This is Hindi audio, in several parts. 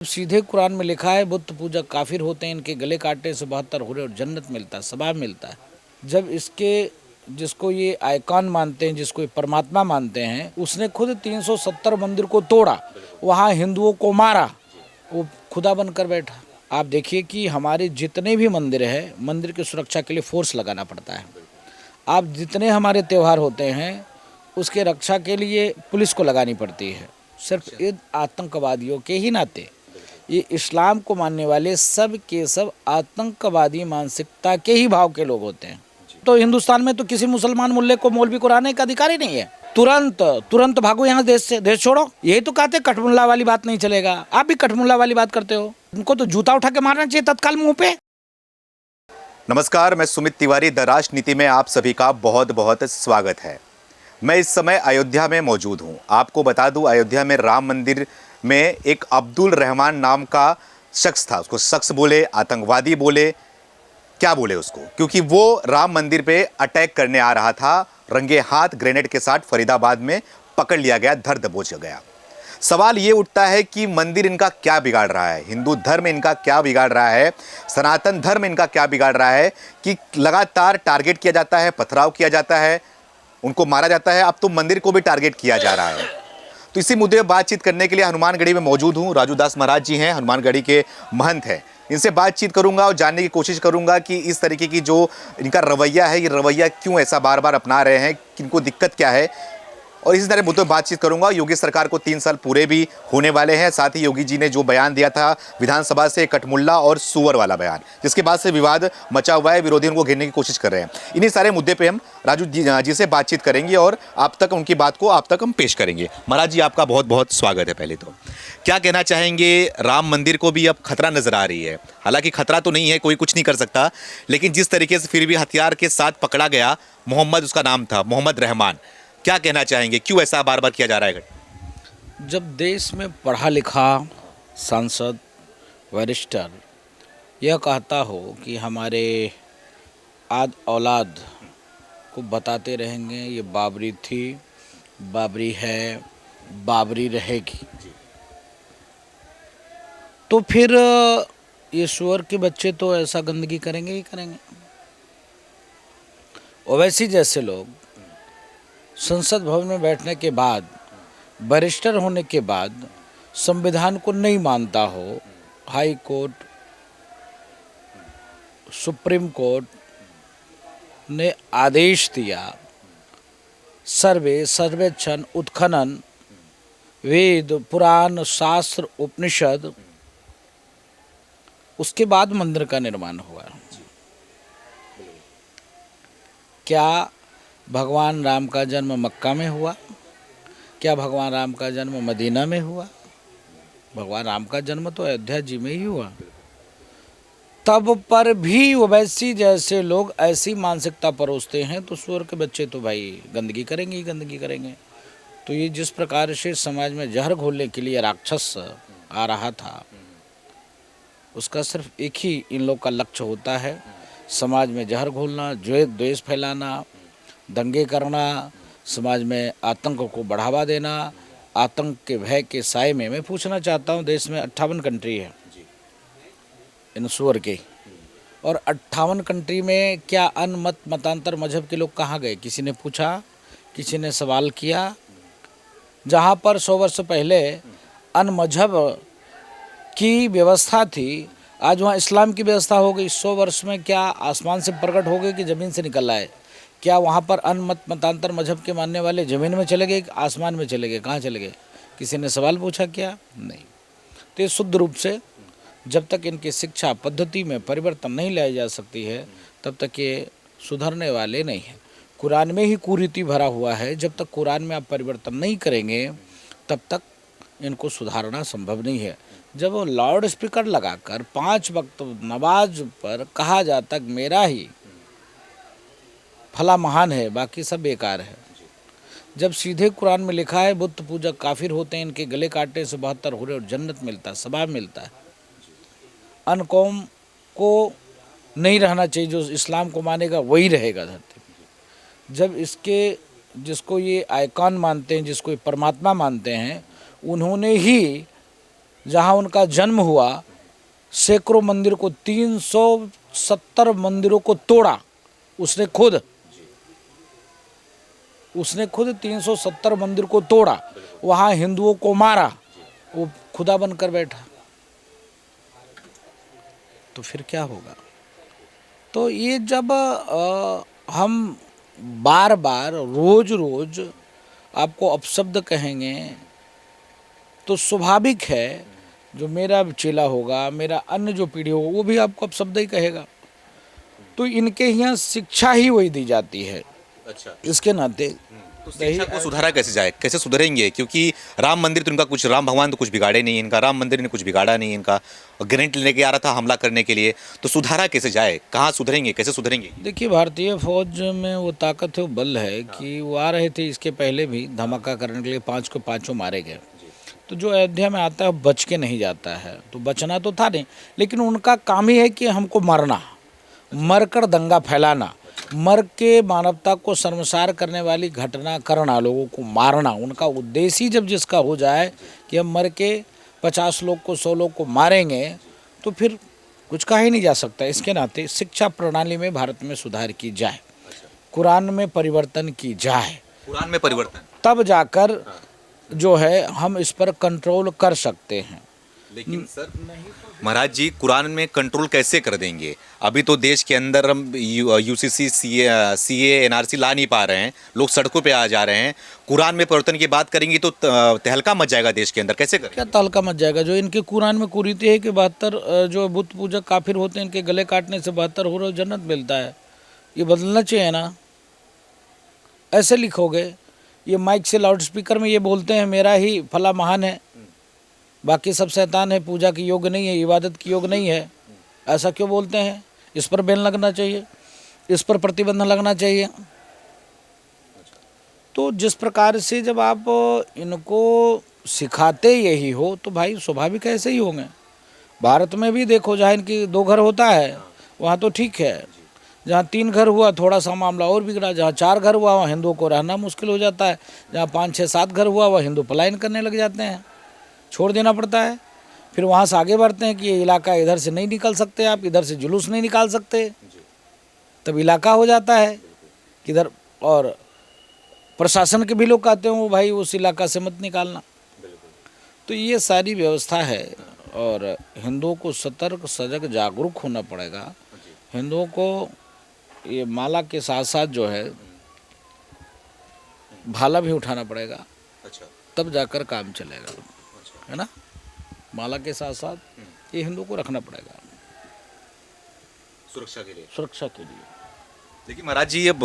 सीधे कुरान में लिखा है बुत पूजक काफिर होते हैं, इनके गले काटने से 72 हुरे और जन्नत मिलता है, सवाब मिलता है। जब इसके जिसको ये आइकॉन मानते हैं, जिसको ये परमात्मा मानते हैं, उसने खुद 370 मंदिर को तोड़ा, वहाँ हिंदुओं को मारा, वो खुदा बनकर बैठा। आप देखिए कि हमारे जितने भी मंदिर हैं, मंदिर की सुरक्षा के लिए फोर्स लगाना पड़ता है। आप जितने हमारे त्यौहार होते हैं उसके रक्षा के लिए पुलिस को लगानी पड़ती है। सिर्फ इन आतंकवादियों के ही नाते ये इस्लाम को मानने वाले सब के सब आतंकवादी मानसिकता के ही भाव के लोग होते हैं। तो हिंदुस्तान में तो किसी मुसलमान मुल्ले को मौलवी को रहने का अधिकार ही नहीं है। तुरंत तुरंत भागो यहाँ देश से, देश छोड़ो। यही तो कहते कठमुल्ला वाली बात नहीं चलेगा। आप भी कठमुल्ला वाली बात करते हो। उनको तो जूता उठा के मारना चाहिए तत्काल मुंह पे। नमस्कार, मैं सुमित तिवारी। द राष्ट्रनीति में आप सभी का बहुत बहुत स्वागत है। मैं इस समय अयोध्या में मौजूद हूं। आपको बता दूं, अयोध्या में राम मंदिर में एक अब्दुल रहमान नाम का शख्स था। उसको शख्स बोले, आतंकवादी बोले, क्या बोले उसको, क्योंकि वो राम मंदिर पे अटैक करने आ रहा था। रंगे हाथ ग्रेनेड के साथ फरीदाबाद में पकड़ लिया गया, धर दबोच गया। सवाल ये उठता है कि मंदिर इनका क्या बिगाड़ रहा है, हिंदू धर्म इनका क्या बिगाड़ रहा है, सनातन धर्म इनका क्या बिगाड़ रहा है कि लगातार टारगेट किया जाता है, पथराव किया जाता है, उनको मारा जाता है। अब तो मंदिर को भी टारगेट किया जा रहा है। तो इसी मुद्दे पर बातचीत करने के लिए हनुमानगढ़ी में मौजूद हूँ। राजू दास महाराज जी हैं, हनुमानगढ़ी के महंत हैं। इनसे बातचीत करूंगा और जानने की कोशिश करूंगा कि इस तरीके की जो इनका रवैया है, ये रवैया क्यों ऐसा बार बार अपना रहे हैं, किनको दिक्कत क्या है, और इसी तरह मुद्दों पर बातचीत करूंगा। योगी सरकार को 3 साल पूरे भी होने वाले हैं। साथ ही योगी जी ने जो बयान दिया था विधानसभा से, कठमुल्ला और सुअर वाला बयान, जिसके बाद से विवाद मचा हुआ है, विरोधी उनको घेरने की कोशिश कर रहे हैं। इन्हीं सारे मुद्दे पे हम राजू जी से बातचीत करेंगे और आप तक उनकी बात को आप तक हम पेश करेंगे। महाराज जी, आपका बहुत बहुत स्वागत है। पहले तो क्या कहना चाहेंगे, राम मंदिर को भी अब खतरा नजर आ रही है। हालांकि खतरा तो नहीं है, कोई कुछ नहीं कर सकता, लेकिन जिस तरीके से फिर भी हथियार के साथ पकड़ा गया, मोहम्मद उसका नाम था, मोहम्मद रहमान, क्या कहना चाहेंगे, क्यों ऐसा बार बार किया जा रहा है? जब देश में पढ़ा लिखा सांसद वरिष्ठर यह कहता हो कि हमारे आद औलाद को बताते रहेंगे ये बाबरी थी, बाबरी है, बाबरी रहेगी, तो फिर ये सुअर के बच्चे तो ऐसा गंदगी करेंगे ही करेंगे। ओवैसी जैसे लोग संसद भवन में बैठने के बाद, बैरिस्टर होने के बाद, संविधान को नहीं मानता हो, हाई कोर्ट, सुप्रीम कोर्ट ने आदेश दिया, सर्वे, सर्वेक्षण, उत्खनन, वेद, पुराण, शास्त्र, उपनिषद, उसके बाद मंदिर का निर्माण हुआ। क्या भगवान राम का जन्म मक्का में हुआ? क्या भगवान राम का जन्म मदीना में हुआ? भगवान राम का जन्म तो अयोध्या जी में ही हुआ। तब पर भी ओवैसी जैसे लोग ऐसी मानसिकता परोसते हैं, तो सुअर के बच्चे तो भाई गंदगी करेंगे ही गंदगी करेंगे। तो ये जिस प्रकार से समाज में जहर घोलने के लिए राक्षस आ रहा था, उसका सिर्फ एक ही इन लोग का लक्ष्य होता है, समाज में जहर घोलना, द्वेष फैलाना, दंगे करना, समाज में आतंक को बढ़ावा देना। आतंक के भय के साए में मैं पूछना चाहता हूँ, देश में 58 कंट्री है इन सुअर के, और 58 कंट्री में क्या अन मतांतर मजहब के लोग कहाँ गए? किसी ने पूछा? किसी ने सवाल किया? जहाँ पर 100 वर्ष पहले अन मजहब की व्यवस्था थी, आज वहाँ इस्लाम की व्यवस्था हो गई। 100 वर्ष में क्या आसमान से प्रकट हो गए कि ज़मीन से निकल आए? क्या वहाँ पर मतांतर मजहब के मानने वाले ज़मीन में चले गए, आसमान में चले गए, कहाँ चले गए? किसी ने सवाल पूछा क्या? नहीं। तो ये शुद्ध रूप से जब तक इनकी शिक्षा पद्धति में परिवर्तन नहीं लाई जा सकती है, तब तक ये सुधरने वाले नहीं हैं। कुरान में ही कुरीति भरा हुआ है। जब तक कुरान में आप परिवर्तन नहीं करेंगे, तब तक इनको सुधारना संभव नहीं है। जब वो लाउड स्पीकर लगाकर 5 वक्त नमाज पर कहा जाता कि मेरा ही फला महान है, बाकी सब बेकार है। जब सीधे कुरान में लिखा है बुत पूजक काफिर होते हैं, इनके गले काटने से 72 हुरे और जन्नत मिलता है, सवाब मिलता है। अन कौम को नहीं रहना चाहिए, जो इस्लाम को मानेगा वही रहेगा धरती पर। जब इसके जिसको ये आइकॉन मानते हैं, जिसको ये परमात्मा मानते हैं, उन्होंने ही जहाँ उनका जन्म हुआ, सैकड़ों मंदिर को 370 मंदिरों को तोड़ा उसने खुद। उसने खुद 370 मंदिर को तोड़ा, वहाँ हिंदुओं को मारा, वो खुदा बनकर बैठा। तो फिर क्या होगा? तो ये जब हम बार बार रोज रोज आपको अपशब्द कहेंगे तो स्वाभाविक है जो मेरा चेला होगा, मेरा अन्य जो पीढ़ी होगा, वो भी आपको अपशब्द ही कहेगा। तो इनके यहाँ शिक्षा ही वही दी जाती है। अच्छा, इसके नाते तो शिक्षा को सुधारा कैसे जाए, कैसे सुधरेंगे? क्योंकि राम मंदिर तो इनका कुछ, राम भगवान तो कुछ बिगाड़े नहीं, इनका राम मंदिर ने कुछ बिगाड़ा नहीं, इनका गारंटी लेके आ रहा था हमला करने के लिए, तो सुधारा कैसे जाए? कहाँ सुधरेंगे, कैसे सुधरेंगे? देखिए, भारतीय फौज में वो ताकत है, वो बल है कि वो आ रहे थे, इसके पहले भी धमाका करने के लिए 5 को 5 मारे गए। तो जो अयोध्या में आता है बच के नहीं जाता है, तो बचना तो था नहीं, लेकिन उनका काम ही है कि हमको मरना, मर कर दंगा फैलाना, मर के मानवता को शर्मसार करने वाली घटना करना, लोगों को मारना। उनका उद्देश्य ही जब जिसका हो जाए कि हम मर के 50 लोग को 100 लोग को मारेंगे, तो फिर कुछ कहा ही नहीं जा सकता। इसके नाते शिक्षा प्रणाली में भारत में सुधार की जाए, कुरान में परिवर्तन की जाए, कुरान में परिवर्तन, तब जाकर जो है हम इस पर कंट्रोल कर सकते हैं। लेकिन सर महाराज जी, कुरान में कंट्रोल कैसे कर देंगे? अभी तो देश के अंदर हम यूसीसी, सीए, एनआरसी ला नहीं पा रहे हैं, लोग सड़कों पे आ जा रहे हैं। कुरान में परिवर्तन की बात करेंगे तो तहलका मच जाएगा देश के अंदर, कैसे करें? क्या तहलका मच जाएगा? जो इनके कुरान में कुरीति है कि 72 जो बुत पूजक काफिर होते हैं, इनके गले काटने से 72 हो रहा जन्नत मिलता है। ये बदलना चाहिए ना। ऐसे लिखोगे, ये माइक से लाउड स्पीकर में ये बोलते हैं मेरा ही फला महान है, बाकी सब शैतान है, पूजा की योग्य नहीं है, इबादत की योग्य नहीं है, ऐसा क्यों बोलते हैं? इस पर बैन लगना चाहिए, इस पर प्रतिबंध लगना चाहिए। तो जिस प्रकार से जब आप इनको सिखाते यही हो तो भाई स्वाभाविक ऐसे ही होंगे। भारत में भी देखो, जहाँ इनकी 2 घर होता है वहाँ तो ठीक है, जहाँ 3 घर हुआ थोड़ा सा मामला और बिगड़ा, जहाँ 4 घर हुआ वहाँ हिंदुओं को रहना मुश्किल हो जाता है, जहाँ 5, 6, 7 घर हुआ वहाँ हिंदू पलायन करने लग जाते हैं, छोड़ देना पड़ता है। फिर वहाँ से आगे बढ़ते हैं कि ये इलाका इधर से नहीं निकल सकते, आप इधर से जुलूस नहीं निकाल सकते, तब इलाका हो जाता है किधर। और प्रशासन के भी लोग कहते हैं वो भाई उस इलाका से मत निकालना। तो ये सारी व्यवस्था है और हिंदुओं को सतर्क, सजग, जागरूक होना पड़ेगा। हिंदुओं को ये माला के साथ साथ जो है भाला भी उठाना पड़ेगा, अच्छा, तब जाकर काम चलेगा, है ना। माला के साथ साथ ये हिंदू को रखना पड़ेगा सुरक्षा के लिए, सुरक्षा के लिए। देखिए महाराज जी, अब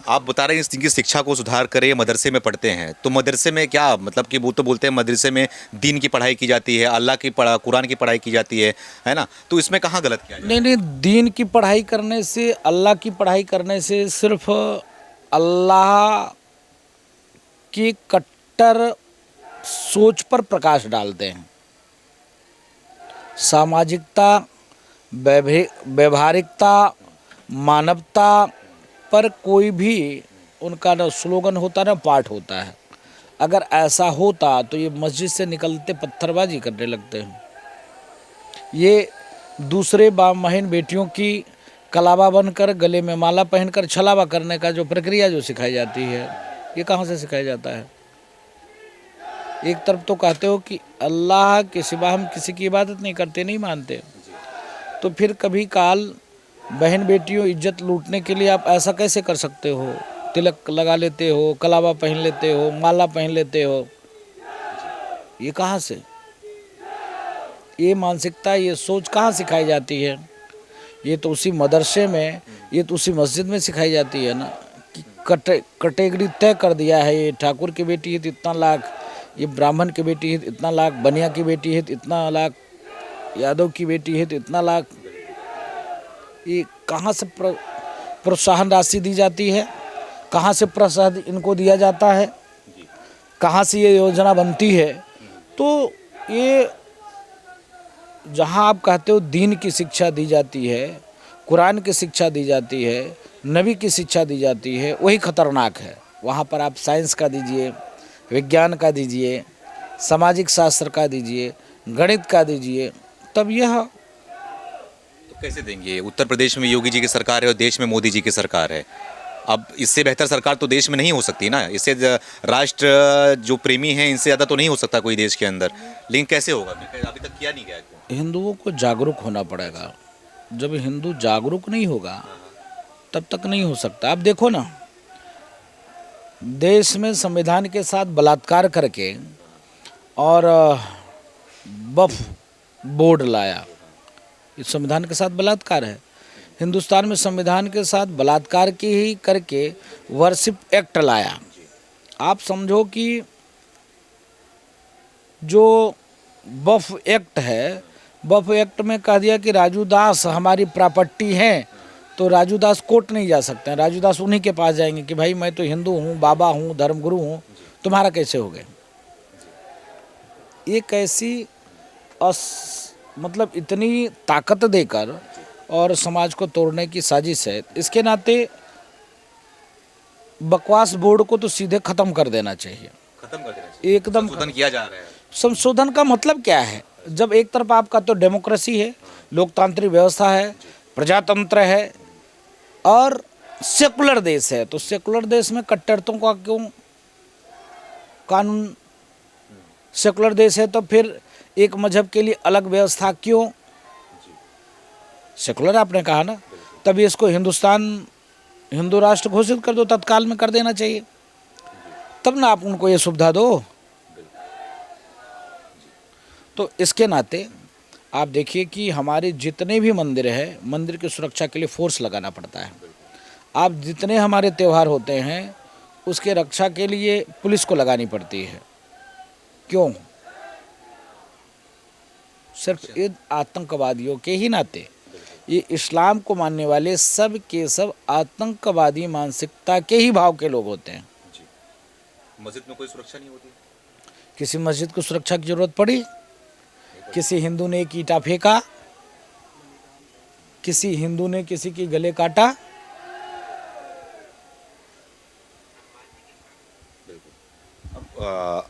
आप बता रहे हैं इनकी शिक्षा को सुधार करें, मदरसे में पढ़ते हैं, तो मदरसे में क्या मतलब कि वो तो बोलते हैं मदरसे में दीन की पढ़ाई की जाती है, अल्लाह की कुरान की पढ़ाई की जाती है ना, तो इसमें कहाँ गलत किया जाए? नहीं, दीन की पढ़ाई करने से, अल्लाह की पढ़ाई करने से सिर्फ अल्लाह की कट्टर सोच पर प्रकाश डालते हैं। सामाजिकता, व्यवहारिकता, मानवता पर कोई भी उनका न स्लोगन होता न पाठ होता है। अगर ऐसा होता तो ये मस्जिद से निकलते पत्थरबाजी करने लगते हैं। ये दूसरे बहन बेटियों की कलावा बनकर, गले में माला पहनकर छलावा करने का जो प्रक्रिया जो सिखाई जाती है, ये कहाँ से सिखाया जाता है? एक तरफ तो कहते हो कि अल्लाह के सिवा हम किसी की इबादत नहीं करते, नहीं मानते, तो फिर कभी काल बहन बेटियों इज्जत लूटने के लिए आप ऐसा कैसे कर सकते हो? तिलक लगा लेते हो, कलावा पहन लेते हो, माला पहन लेते हो, ये कहाँ से? ये मानसिकता, ये सोच कहाँ सिखाई जाती है? ये तो उसी मदरसे में, ये तो उसी मस्जिद में सिखाई जाती है ना, कि कैटेगरी तय कर दिया है, ये ठाकुर की बेटी है तो इतना लाख, ये ब्राह्मण की बेटी है तो इतना लाख, बनिया की बेटी है तो इतना लाख, यादव की बेटी है तो इतना लाख। ये कहाँ से प्रोत्साहन राशि दी जाती है? कहाँ से प्रसाद इनको दिया जाता है? कहाँ से ये योजना बनती है? तो ये जहाँ आप कहते हो दीन की शिक्षा दी जाती है, कुरान की शिक्षा दी जाती है, नबी की शिक्षा दी जाती है, वही खतरनाक है। वहाँ पर आप साइंस का दीजिए, विज्ञान का दीजिए, सामाजिक शास्त्र का दीजिए, गणित का दीजिए, तब यह तो कैसे देंगे? उत्तर प्रदेश में योगी जी की सरकार है और देश में मोदी जी की सरकार है। अब इससे बेहतर सरकार तो देश में नहीं हो सकती ना। इससे राष्ट्र जो प्रेमी हैं इनसे ज़्यादा तो नहीं हो सकता कोई देश के अंदर। लेकिन कैसे होगा? अभी तक किया नहीं गया क्यों? हिंदुओं को जागरूक होना पड़ेगा। जब हिंदू जागरूक नहीं होगा तब तक नहीं हो सकता। आप देखो ना, देश में संविधान के साथ बलात्कार करके और वक्फ बोर्ड लाया, इस संविधान के साथ बलात्कार है। हिंदुस्तान में संविधान के साथ बलात्कार की ही करके वर्शिप एक्ट लाया। आप समझो कि जो वक्फ एक्ट है, वक्फ एक्ट में कह दिया कि राजू दास हमारी प्रॉपर्टी हैं, तो राजू दास कोर्ट नहीं जा सकते हैं। राजू दास उन्हीं के पास जाएंगे कि भाई मैं तो हिंदू हूँ, बाबा हूँ, धर्मगुरु हूँ, तुम्हारा कैसे हो गए। एक ऐसी मतलब इतनी ताकत देकर और समाज को तोड़ने की साजिश है। इसके नाते बकवास बोर्ड को तो सीधे खत्म कर देना चाहिए। खत्म कर देना चाहिए। एकदम संशोधन किया जा रहा है। संशोधन का मतलब क्या है? जब एक तरफ आपका तो डेमोक्रेसी है, लोकतांत्रिक व्यवस्था है, प्रजातंत्र है और सेकुलर देश है, तो सेकुलर देश में कट्टरतों का क्यों कानून? सेकुलर देश है तो फिर एक मजहब के लिए अलग व्यवस्था क्यों? सेकुलर आपने कहा ना, तभी इसको हिंदुस्तान हिंदू राष्ट्र घोषित कर दो, तत्काल में कर देना चाहिए, तब ना आप उनको ये सुविधा दो। तो इसके नाते आप देखिए कि हमारे जितने भी मंदिर है, मंदिर की सुरक्षा के लिए फोर्स लगाना पड़ता है। आप जितने हमारे त्यौहार होते हैं उसके रक्षा के लिए पुलिस को लगानी पड़ती है। क्यों? सिर्फ इन आतंकवादियों के ही नाते। ये इस्लाम को मानने वाले सब के सब आतंकवादी मानसिकता के ही भाव के लोग होते हैं। मस्जिद में कोई सुरक्षा नहीं होती। किसी मस्जिद को सुरक्षा की जरूरत पड़ी? किसी हिंदू ने एक ईंटा फेंका, किसी हिंदू ने किसी की गले काटा?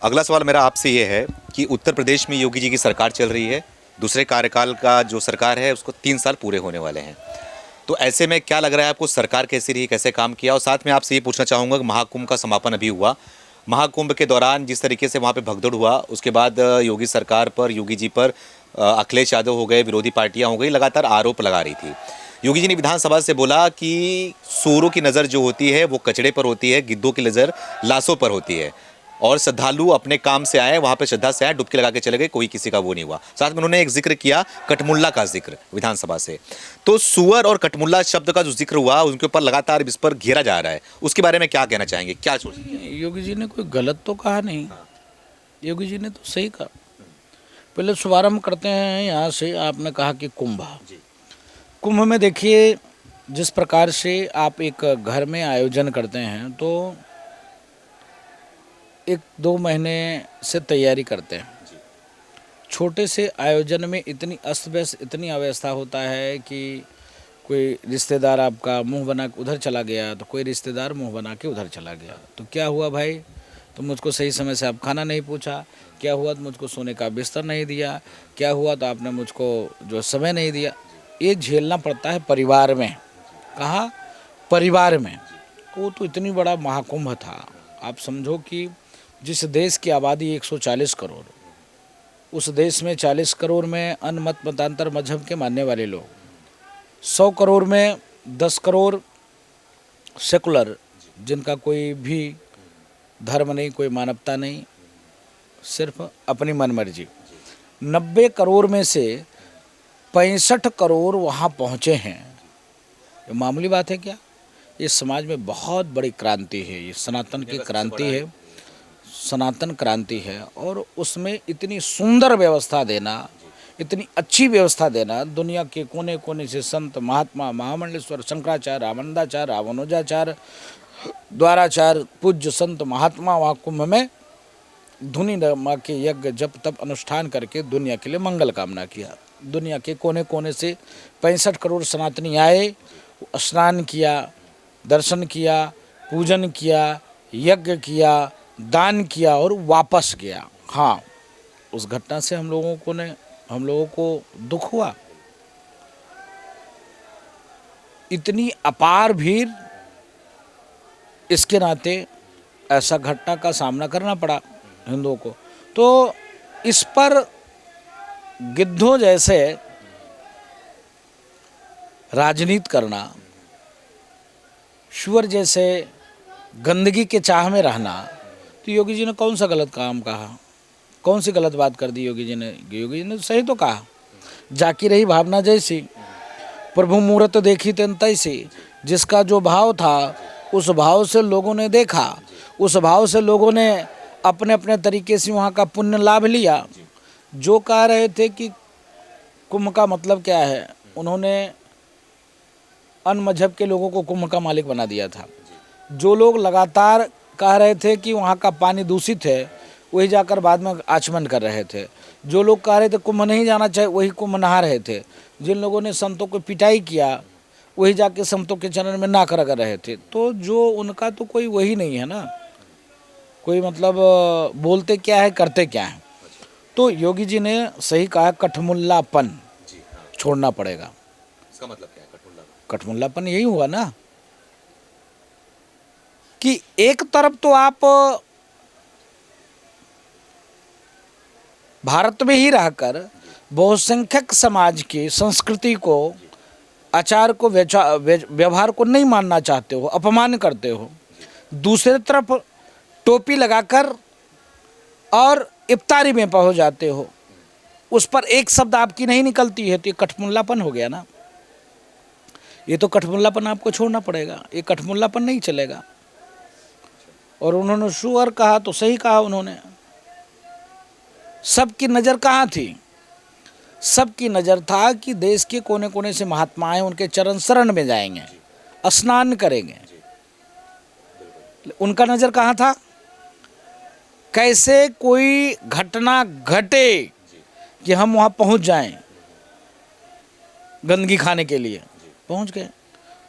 अगला सवाल मेरा आपसे ये है कि उत्तर प्रदेश में योगी जी की सरकार चल रही है। दूसरे कार्यकाल का जो सरकार है उसको 3 साल पूरे होने वाले हैं। तो ऐसे में क्या लग रहा है आपको, सरकार कैसी रही, कैसे काम किया? और साथ में आपसे ये पूछना चाहूँगा कि महाकुंभ का समापन अभी हुआ, महाकुंभ के दौरान जिस तरीके से वहाँ पे भगदड़ हुआ, उसके बाद योगी सरकार पर, योगी जी पर अखिलेश यादव हो गए, विरोधी पार्टियाँ हो गई, लगातार आरोप लगा रही थी। योगी जी ने विधानसभा से बोला कि सूरों की नज़र जो होती है वो कचड़े पर होती है, गिद्धों की नज़र लाशों पर होती है, और श्रद्धालु अपने काम से आए, वहाँ पे श्रद्धा से आए, डुबकी लगा के चले गए, कोई किसी का वो नहीं हुआ। साथ में उन्होंने एक जिक्र किया कटमुल्ला का जिक्र विधानसभा से। तो सुअर और कटमुल्ला शब्द का जो जिक्र हुआ उनके ऊपर लगातार इस पर घेरा जा रहा है, उसके बारे में क्या कहना चाहेंगे, क्या सोचते हैं? योगी जी ने कोई गलत तो कहा नहीं, योगी जी ने तो सही कहा। पहले शुभारंभ करते हैं यहाँ से। आपने कहा कि कुंभ, कुंभ में देखिए जिस प्रकार से आप एक घर में आयोजन करते हैं तो 1-2 महीने से तैयारी करते हैं। छोटे से आयोजन में इतनी अस्त व्यस्त, इतनी अव्यवस्था होता है कि कोई रिश्तेदार आपका मुंह बना के उधर चला गया, तो कोई रिश्तेदार मुंह बना के उधर चला गया। तो क्या हुआ भाई, तो मुझको सही समय से आप खाना नहीं पूछा, क्या हुआ तो मुझको सोने का बिस्तर नहीं दिया, क्या हुआ तो आपने मुझको जो समय नहीं दिया। ये झेलना पड़ता है परिवार में। कहाँ? परिवार में। वो तो इतनी बड़ा महाकुंभ था। आप समझो कि जिस देश की आबादी 140 करोड़, उस देश में 40 करोड़ में अन्य मत मतांतर मजहब के मानने वाले लोग, 100 करोड़ में 10 करोड़ सेकुलर, जिनका कोई भी धर्म नहीं, कोई मानवता नहीं, सिर्फ अपनी मनमर्जी। 90 करोड़ में से 65 करोड़ वहाँ पहुँचे हैं। ये मामूली बात है क्या? ये समाज में बहुत बड़ी क्रांति है, ये सनातन की क्रांति है, सनातन क्रांति है। और उसमें इतनी सुंदर व्यवस्था देना, इतनी अच्छी व्यवस्था देना, दुनिया के कोने कोने से संत महात्मा, महामंडलेश्वर, शंकराचार्य, रामानंदाचार्य, रामानुजाचार्य, द्वाराचार्य, पूज्य संत महात्मा वहाँ कुंभ में धुनी नमा के यज्ञ जप तप अनुष्ठान करके दुनिया के लिए मंगल कामना किया। दुनिया के कोने कोने से 65 करोड़ सनातनी आए, स्नान किया, दर्शन किया, पूजन किया, यज्ञ किया, दान किया और वापस गया। हाँ, उस घटना से हम लोगों को दुख हुआ। इतनी अपार भीड़, इसके नाते ऐसा घटना का सामना करना पड़ा हिंदुओं को। तो इस पर गिद्धों जैसे राजनीति करना, शुअर जैसे गंदगी के चाह में रहना, तो योगी जी ने कौन सा गलत काम कहा, कौन सी गलत बात कर दी योगी जी ने? योगी जी ने तो सही तो कहा, जाकी रही भावना जैसी, प्रभु मूरत देखी तेन तैसी। जिसका जो भाव था उस भाव से लोगों ने देखा, उस भाव से लोगों ने अपने अपने तरीके से वहाँ का पुण्य लाभ लिया। जो कह रहे थे कि कुंभ का मतलब क्या है, उन्होंने अन्य मजहब के लोगों को कुंभ का मालिक बना दिया था। जो लोग लगातार कह रहे थे कि वहाँ का पानी दूषित है, वही जाकर बाद में आचमन कर रहे थे। जो लोग कह रहे थे कुंभ नहीं जाना चाहिए, वही कुंभ नहा रहे थे। जिन लोगों ने संतों को पिटाई किया, वही जाके संतों के चरण में नाक रगड़ रहे थे। तो जो उनका तो कोई वही नहीं है ना, कोई मतलब बोलते क्या है करते क्या है। तो योगी जी ने सही कहा, कठमुल्लापन छोड़ना पड़ेगा। इसका मतलब क्या है कठमुल्लापन यही हुआ ना कि एक तरफ तो आप भारत में ही रहकर बहुसंख्यक समाज की संस्कृति को, आचार को, व्यवहार को नहीं मानना चाहते हो, अपमान करते हो। दूसरी तरफ टोपी लगाकर और इफ्तारी में पहुंच जाते हो, उस पर एक शब्द आपकी नहीं निकलती है, तो ये कठमुल्लापन हो गया ना। ये तो कठमुल्लापन आपको छोड़ना पड़ेगा, ये कठमुल्लापन नहीं चलेगा। और उन्होंने शुअर कहा तो सही कहा उन्होंने। सबकी नज़र कहाँ थी? सबकी नज़र था कि देश के कोने कोने से महात्मा उनके चरण शरण में जाएंगे, स्नान करेंगे। उनका नज़र कहाँ था? कैसे कोई घटना घटे कि हम वहाँ पहुँच जाएं गंदगी खाने के लिए। पहुँच गए।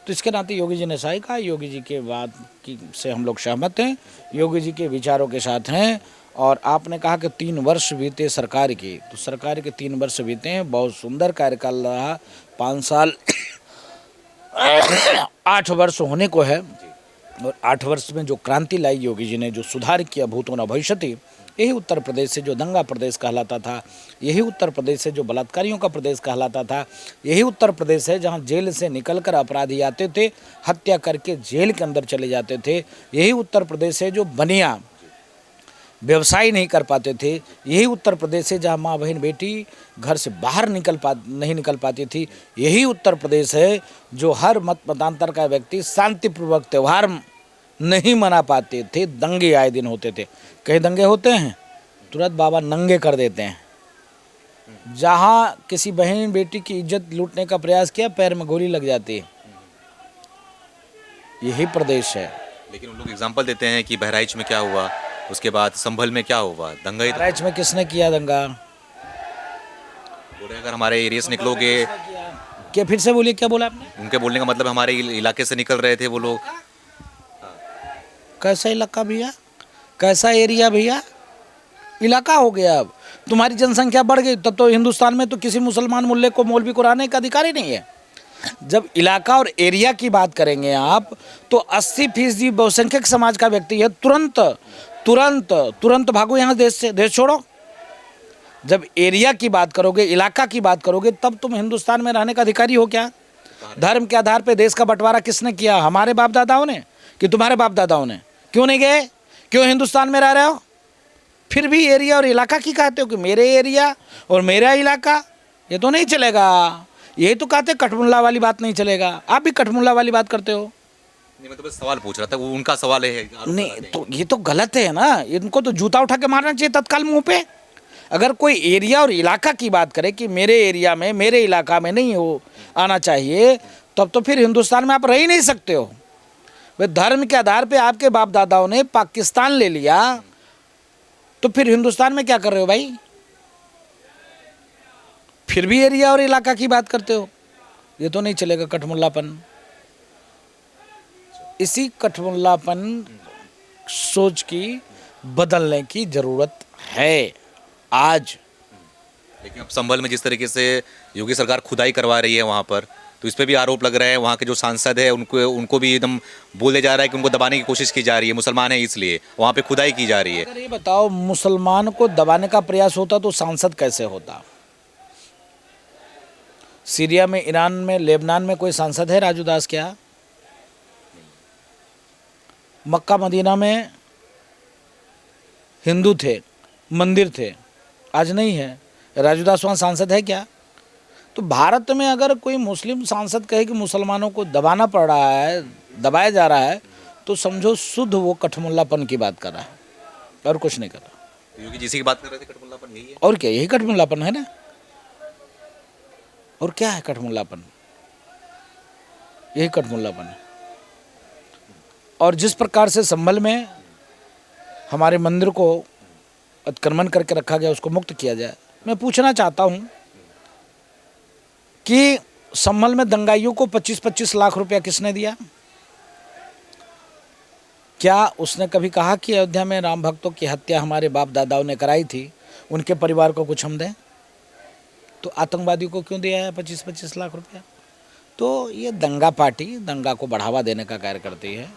तो इसके नाते योगी जी ने सही कहा। योगी जी के बात की से हम लोग सहमत हैं, योगी जी के विचारों के साथ हैं। और आपने कहा कि 3 वर्ष बीते सरकार की, तो सरकार के 3 वर्ष बीते हैं, बहुत सुंदर कार्यकाल रहा। 5 साल 8 वर्ष होने को है। और 8 वर्ष में जो क्रांति लाई योगी जी ने, जो सुधार किया भूतो न भविष्यति, यही उत्तर प्रदेश से जो दंगा प्रदेश कहलाता था, यही उत्तर प्रदेश से जो बलात्कारियों का प्रदेश कहलाता था, यही उत्तर प्रदेश है जहां जेल से निकलकर अपराधी आते थे, हत्या करके जेल के अंदर चले जाते थे। यही उत्तर प्रदेश है जो बनिया व्यवसाय नहीं कर पाते थे। यही उत्तर प्रदेश है जहाँ माँ बहन बेटी घर से बाहर नहीं निकल पाती थी। यही उत्तर प्रदेश है जो हर मतांतर का व्यक्ति शांतिपूर्वक त्यौहार नहीं मना पाते थे। दंगे आए दिन होते थे। कई दंगे होते हैं तुरंत बाबा नंगे कर देते हैं। जहाँ किसी बहन बेटी की इज्जत लूटने का प्रयास किया, पैर में गोली लग जाती है। यही प्रदेश है। लेकिन उन लोग एग्जाम्पल देते हैं कि बहराइच में क्या हुआ, उसके बाद संभल में क्या हुआ, दंगा ही। बहराइच में किसने किया दंगा? बोल रहे अगर हमारे एरिया से निकलोगे। क्या फिर से बोलिए, क्या बोला आपने? उनके बोलने का मतलब हमारे इलाके से निकल रहे थे वो लोग। कैसा इलाका भैया, कैसा एरिया भैया? इलाका हो गया। अब तुम्हारी जनसंख्या बढ़ गई, तब तो हिंदुस्तान में तो किसी मुसलमान मुल्ले को मौलवी को रहने का अधिकार ही नहीं है। जब इलाका और एरिया की बात करेंगे आप, तो 80% बहुसंख्यक समाज का व्यक्ति है, तुरंत तुरंत तुरंत भागो यहाँ देश से, देश छोड़ो। जब एरिया की बात करोगे, इलाका की बात करोगे, तब तुम हिंदुस्तान में रहने का अधिकारी हो क्या? धर्म के आधार पे देश का बंटवारा किसने किया? हमारे बाप दादाओं ने कि तुम्हारे बाप दादाओं ने? क्यों नहीं गए? क्यों हिंदुस्तान में रह रहे हो? फिर भी एरिया और इलाका की कहते हो कि मेरे एरिया और मेरा इलाका। ये तो नहीं चलेगा। ये तो कहते कठमुल्ला वाली बात नहीं चलेगा। आप भी कठमुल्ला वाली बात करते हो। नहीं, मैं तो बस सवाल पूछ रहा था, वो उनका सवाल है। नहीं तो ये तो गलत है ना। इनको तो जूता उठा के मारना चाहिए तत्काल मुंह पे। अगर कोई एरिया और इलाका की बात करे कि मेरे एरिया में, मेरे इलाका में नहीं हो आना चाहिए, तब तो फिर हिंदुस्तान में आप रह ही नहीं सकते हो। वे धर्म के आधार पे आपके बाप दादाओं ने पाकिस्तान ले लिया, तो फिर हिंदुस्तान में क्या कर रहे हो भाई? फिर भी एरिया और इलाका की बात करते हो। ये तो नहीं चलेगा कठमुल्लापन। इसी कठमुल्लापन सोच की बदलने की जरूरत है। आज लेकिन अब संभल में जिस तरीके से योगी सरकार खुदाई करवा रही है वहाँ पर, तो इस पे भी आरोप लग रहे हैं। वहाँ के जो सांसद है उनको भी एकदम बोले जा रहा है कि उनको दबाने की कोशिश की जा रही है, मुसलमान है इसलिए वहाँ पे खुदाई की जा रही है। अगर ये बताओ, मुसलमान को दबाने का प्रयास होता तो सांसद कैसे होता? सीरिया में, ईरान में, लेबनान में कोई सांसद है राजू दास क्या? मक्का मदीना में हिंदू थे, मंदिर थे, आज नहीं है। राजू दास वहाँ सांसद है क्या? तो भारत में अगर कोई मुस्लिम सांसद कहे कि मुसलमानों को दबाना पड़ रहा है, दबाया जा रहा है, तो समझो शुद्ध वो कठमुल्लापन की बात कर रहा है और कुछ नहीं कर रहा। योगी जिसी की बात कर रहे थे, कठमुल्लापन यही है। और क्या, यही कठमुल्लापन है ना? और क्या है कठमुल्लापन? यही कठमुल्लापन है। और जिस प्रकार से संभल में हमारे मंदिर को अतिक्रमण करके रखा गया, उसको मुक्त किया जाए। मैं पूछना चाहता हूँ कि संभल में दंगाइयों को 25-25 लाख रुपया किसने दिया? क्या उसने कभी कहा कि अयोध्या में राम भक्तों की हत्या हमारे बाप दादाओं ने कराई थी, उनके परिवार को कुछ हम दें? तो आतंकवादी को क्यों दिया है 25-25 लाख रुपया? तो ये दंगा पार्टी दंगा को बढ़ावा देने का कार्य करती है।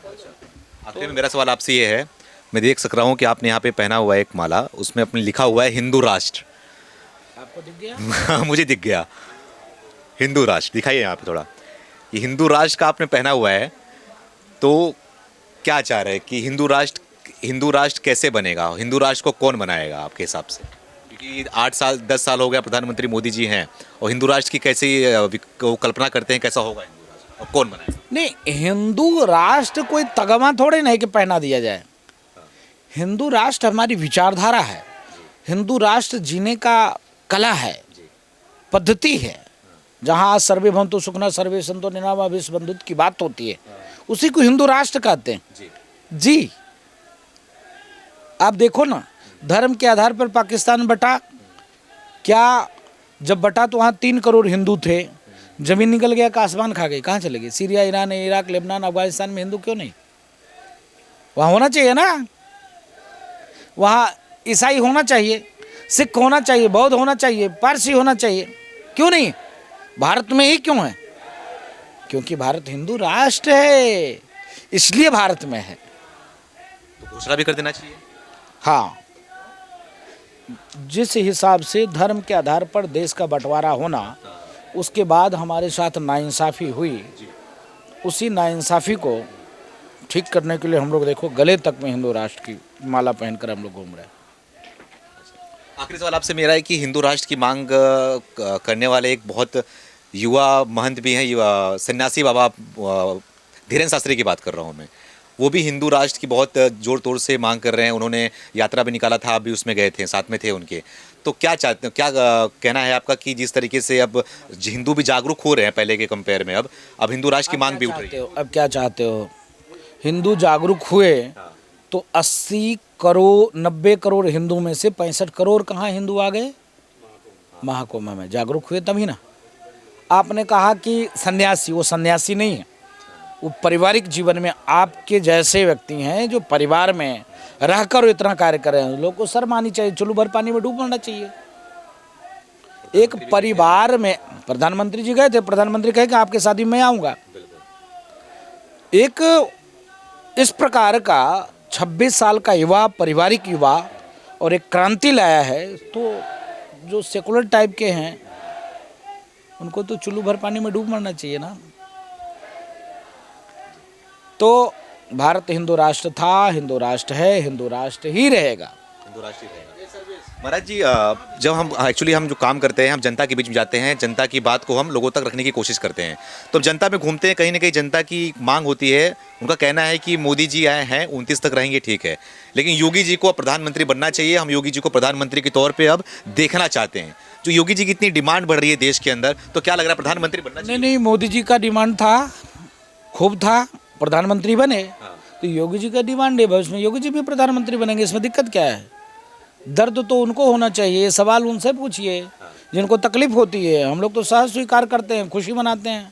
आखिर में मेरा सवाल आपसे ये है, मैं देख सक रहा हूँ कि आपने यहाँ पे पहना हुआ है एक माला, उसमें अपने लिखा हुआ है हिंदू राष्ट्र। आपको दिख गया? मुझे दिख गया हिंदू राष्ट्र। दिखाइए यहाँ पे थोड़ा, ये हिंदू राष्ट्र का आपने पहना हुआ है, तो क्या चाह रहे हैं कि हिंदू राष्ट्र कैसे बनेगा? हिंदू राष्ट्र को कौन बनाएगा आपके हिसाब से? क्योंकि 8 साल 10 साल हो गया प्रधानमंत्री मोदी जी हैं, और हिंदू राष्ट्र की कैसे वो कल्पना करते हैं कैसा होगा हिंदू राष्ट्र, और कौन बनाएगा? नहीं, हिंदू राष्ट्र कोई तगमा थोड़े नहीं कि पहना दिया जाए। हिंदू राष्ट्र हमारी विचारधारा है, हिंदू राष्ट्र जीने का कला है, पद्धति है। जहाँ सर्वे भवन्तु सुखिनः सर्वे सन्तु निरामया विश्व बंधुत्व की बात होती है, उसी को हिंदू राष्ट्र कहते हैं। जी आप देखो ना, धर्म के आधार पर पाकिस्तान बटा क्या? जब बटा तो वहाँ 3 करोड़ हिंदू थे, जमीन निकल गया का आसमान खा गई, कहाँ चले गए? Syria, Iran, Iraq, Lebanon, Afghanistan में हिंदू क्यों नहीं? वहाँ होना चाहिए ना, वहाँ ईसाई होना चाहिए, सिख होना चाहिए, बौद्ध होना चाहिए, पारसी होना चाहिए, क्यों नहीं? भारत में ही क्यों है? क्योंकि भारत हिंदू राष्ट्र है, इसलिए भारत में है। तो घोषणा भी कर देना चाहिए। हाँ, जिस हिसाब से धर्म के आधार पर देश का बंटवारा होना, उसके बाद हमारे साथ नाइंसाफ़ी हुई, उसी नाइंसाफ़ी को ठीक करने के लिए हम लोग देखो गले तक में हिंदू राष्ट्र की माला पहनकर हम लोग घूम रहे हैं। आखिरी सवाल आपसे मेरा है कि हिंदू राष्ट्र की मांग करने वाले एक बहुत युवा महंत भी हैं, युवा सन्यासी बाबा धीरेन्द्र शास्त्री की बात कर रहा हूँ मैं। वो भी हिंदू राष्ट्र की बहुत जोर तोड़ से मांग कर रहे हैं। उन्होंने यात्रा भी निकाला था, आप भी उसमें गए थे, साथ में थे उनके। तो क्या चाहते, क्या कहना है आपका कि जिस तरीके से अब हिंदू भी जागरूक हो रहे हैं पहले के कंपेयर में, अब हिंदू राष्ट्र की मांग भी उठ रही है? अब क्या चाहते हो? हिंदू जागरूक हुए तो 80 करोड़ 90 करोड़ हिंदू में से 65 करोड़ कहाँ हिंदू आ गए? महाकुंभ में जागरूक हुए तभी ना। आपने कहा कि सन्यासी, वो सन्यासी नहीं है, वो पारिवारिक जीवन में आपके जैसे व्यक्ति हैं जो परिवार में रहकर इतना कार्य कर रहे हैं। लोग को शर्म आनी चाहिए, चुल्लू भर पानी में डूब मरना चाहिए। एक परिवार में प्रधानमंत्री जी गए थे, प्रधानमंत्री कहे कि आपके शादी में मैं आऊँगा। एक इस प्रकार का 26 साल का युवा, पारिवारिक युवा, और एक क्रांति लाया है, तो जो सेकुलर टाइप के हैं उनको तो चुल्लू भर पानी में डूब मरना चाहिए ना। तो भारत हिंदू राष्ट्र था, हिंदू राष्ट्र है, हिंदू राष्ट्र ही रहेगा। हिंदू राष्ट्र ही रहेगा। महाराज जी, जब हम जो काम करते हैं, हम जनता के बीच में जाते हैं, जनता की बात को हम लोगों तक रखने की कोशिश करते हैं। तो जनता में घूमते हैं, कहीं ना कहीं जनता की मांग होती है, उनका कहना है कि मोदी जी आए हैं, 29 तक रहेंगे, ठीक है, लेकिन योगी जी को प्रधानमंत्री बनना चाहिए। हम योगी जी को प्रधानमंत्री के तौर पर अब देखना चाहते हैं। जो योगी जी की इतनी डिमांड बढ़ रही है देश के अंदर, तो क्या लग रहा है प्रधानमंत्री बनना चाहिए? नहीं, मोदी जी का डिमांड था, खूब था, प्रधानमंत्री बने। तो योगी जी का डिमांड है, भविष्य में योगी जी भी प्रधानमंत्री बनेंगे, इसमें दिक्कत क्या है? दर्द तो उनको होना चाहिए, ये सवाल उनसे पूछिए जिनको तकलीफ होती है। हम लोग तो सहज स्वीकार करते हैं, खुशी मनाते हैं।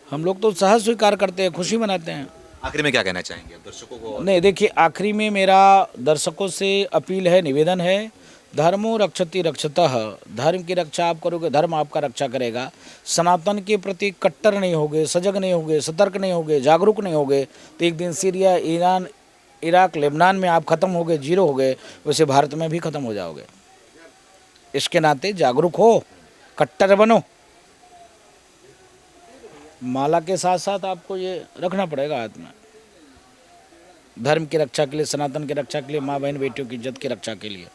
हम लोग तो सहज स्वीकार करते हैं, खुशी मनाते हैं। आखिरी में क्या कहना चाहेंगे आप दर्शकों को? नहीं, देखिए, आखिरी में मेरा दर्शकों से अपील है, निवेदन है, धर्मो रक्षति रक्षतः। धर्म की रक्षा आप करोगे, धर्म आपका रक्षा करेगा। सनातन के प्रति कट्टर नहीं होगे, सजग नहीं होगे, सतर्क नहीं होगे, जागरूक नहीं होगे, तो एक दिन सीरिया, ईरान, इराक, लेबनान में आप खत्म हो गए, जीरो हो गए, वैसे भारत में भी खत्म हो जाओगे। इसके नाते जागरूक हो, कट्टर बनो। माला के साथ साथ आपको ये रखना पड़ेगा हाथ में, धर्म की रक्षा के लिए, सनातन की रक्षा के लिए, माँ बहन बेटियों की इज्जत की रक्षा के लिए।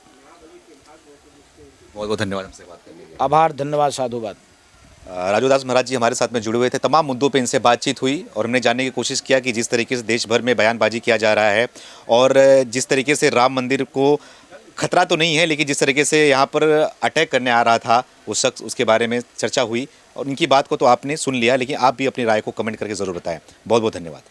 बहुत बहुत धन्यवाद हमसे बात करने के लिए। आभार, धन्यवाद, साधुवाद। राजूदास महाराज जी हमारे साथ में जुड़े हुए थे। तमाम मुद्दों पे इनसे बातचीत हुई और हमने जानने की कोशिश किया कि जिस तरीके से देश भर में बयानबाजी किया जा रहा है और जिस तरीके से राम मंदिर को खतरा तो नहीं है, लेकिन जिस तरीके से यहाँ पर अटैक करने आ रहा था वो शख्स, उसके बारे में चर्चा हुई और इनकी बात को तो आपने सुन लिया, लेकिन आप भी अपनी राय को कमेंट करके ज़रूर बताएं। बहुत बहुत धन्यवाद।